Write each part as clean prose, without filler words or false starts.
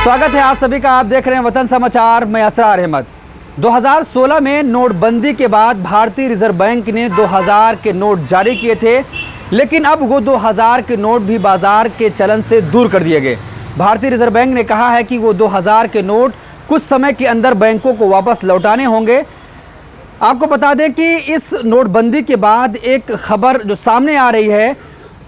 स्वागत है आप सभी का। आप देख रहे हैं वतन समाचार। मैं असरार अहमद। 2016 में नोटबंदी के बाद भारतीय रिजर्व बैंक ने 2000 के नोट जारी किए थे, लेकिन अब वो 2000 के नोट भी बाजार के चलन से दूर कर दिए गए। भारतीय रिजर्व बैंक ने कहा है कि वो 2000 के नोट कुछ समय के अंदर बैंकों को वापस लौटाने होंगे। आपको बता दें कि इस नोटबंदी के बाद एक खबर जो सामने आ रही है,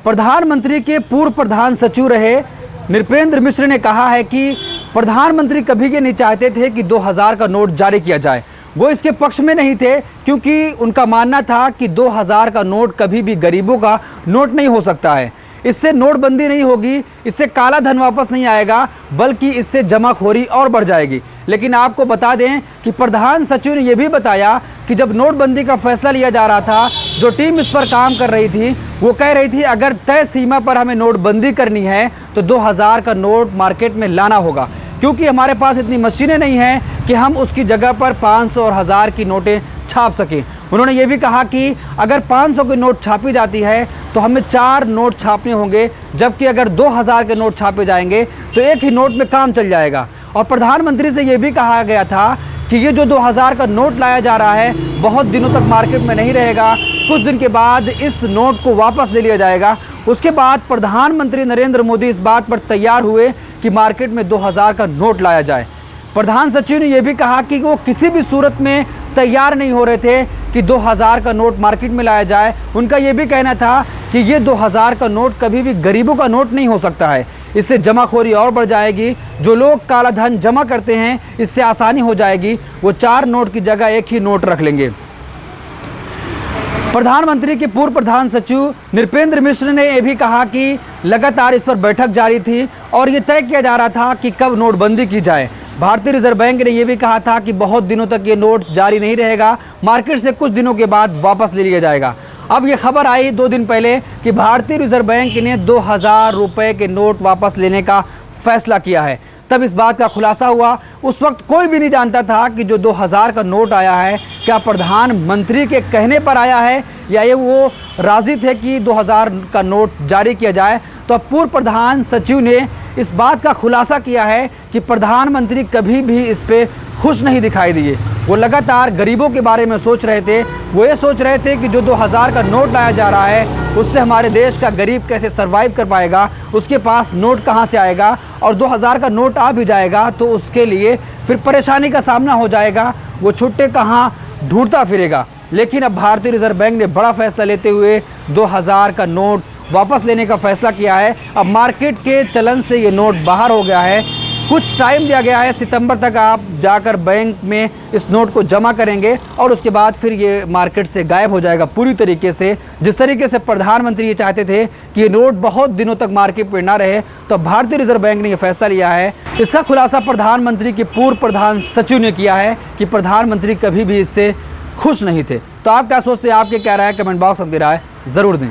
प्रधानमंत्री के पूर्व प्रधान सचिव रहे नृपेंद्र मिश्र ने कहा है कि प्रधानमंत्री कभी ये नहीं चाहते थे कि 2000 का नोट जारी किया जाए। वो इसके पक्ष में नहीं थे, क्योंकि उनका मानना था कि 2000 का नोट कभी भी गरीबों का नोट नहीं हो सकता है। इससे नोटबंदी नहीं होगी, इससे काला धन वापस नहीं आएगा, बल्कि इससे जमाखोरी और बढ़ जाएगी। लेकिन आपको बता दें कि प्रधान सचिव ने यह भी बताया कि जब नोटबंदी का फैसला लिया जा रहा था, जो टीम इस पर काम कर रही थी वो कह रही थी अगर तय सीमा पर हमें नोटबंदी करनी है तो 2000 का नोट मार्केट में लाना होगा, क्योंकि हमारे पास इतनी मशीनें नहीं हैं कि हम उसकी जगह पर 500 और 1000 की नोटें छाप सकें। उन्होंने ये भी कहा कि अगर 500 की नोट छापी जाती है तो हमें 4 नोट छापने होंगे, जबकि अगर 2000 के नोट छापे जाएंगे तो एक ही नोट में काम चल जाएगा। और प्रधानमंत्री से ये भी कहा गया था कि ये जो 2000 का नोट लाया जा रहा है बहुत दिनों तक मार्केट में नहीं रहेगा, कुछ दिन के बाद इस नोट को वापस ले लिया जाएगा। उसके बाद प्रधानमंत्री नरेंद्र मोदी इस बात पर तैयार हुए कि मार्केट में 2000 का नोट लाया जाए। प्रधान सचिव ने यह भी कहा कि वो किसी भी सूरत में तैयार नहीं हो रहे थे कि 2000 का नोट मार्केट में लाया जाए। उनका ये भी कहना था कि ये 2000 का नोट कभी भी गरीबों का नोट नहीं हो सकता है, इससे जमाखोरी और बढ़ जाएगी। जो लोग काला धन जमा करते हैं इससे आसानी हो जाएगी, वो 4 नोट की जगह एक ही नोट रख लेंगे। प्रधानमंत्री के पूर्व प्रधान सचिव नृपेंद्र मिश्र ने यह भी कहा कि लगातार इस पर बैठक जारी थी और ये तय किया जा रहा था कि कब नोटबंदी की जाए। भारतीय रिजर्व बैंक ने यह भी कहा था कि बहुत दिनों तक ये नोट जारी नहीं रहेगा, मार्केट से कुछ दिनों के बाद वापस ले लिया जाएगा। अब ये खबर आई 2 दिन पहले कि भारतीय रिजर्व बैंक ने 2000 रुपये के नोट वापस लेने का फैसला किया है। तब इस बात का खुलासा हुआ। उस वक्त कोई भी नहीं जानता था कि जो 2000 का नोट आया है क्या प्रधानमंत्री के कहने पर आया है या ये वो राजी थे कि 2000 का नोट जारी किया जाए। तो अब पूर्व प्रधान सचिव ने इस बात का खुलासा किया है कि प्रधानमंत्री कभी भी इस पे खुश नहीं दिखाई दिए। वो लगातार गरीबों के बारे में सोच रहे थे। वो ये सोच रहे थे कि जो 2000 का नोट लाया जा रहा है उससे हमारे देश का गरीब कैसे सर्वाइव कर पाएगा, उसके पास नोट कहाँ से आएगा, और 2000 का नोट आ भी जाएगा तो उसके लिए फिर परेशानी का सामना हो जाएगा, वो छुट्टे कहाँ ढूंढता फिरेगा। लेकिन अब भारतीय रिजर्व बैंक ने बड़ा फैसला लेते हुए 2000 का नोट वापस लेने का फैसला किया है। अब मार्केट के चलन से ये नोट बाहर हो गया है। कुछ टाइम दिया गया है, सितंबर तक आप जाकर बैंक में इस नोट को जमा करेंगे और उसके बाद फिर ये मार्केट से गायब हो जाएगा पूरी तरीके से। जिस तरीके से प्रधानमंत्री ये चाहते थे कि ये नोट बहुत दिनों तक मार्केट में ना रहे, तो भारतीय रिजर्व बैंक ने ये फैसला लिया है। इसका खुलासा प्रधानमंत्री के पूर्व प्रधान सचिव ने किया है कि प्रधानमंत्री कभी भी इससे खुश नहीं थे। तो आप क्या सोचते हैं, आपके क्या राय है, कमेंट बॉक्स में अपनी राय ज़रूर दें।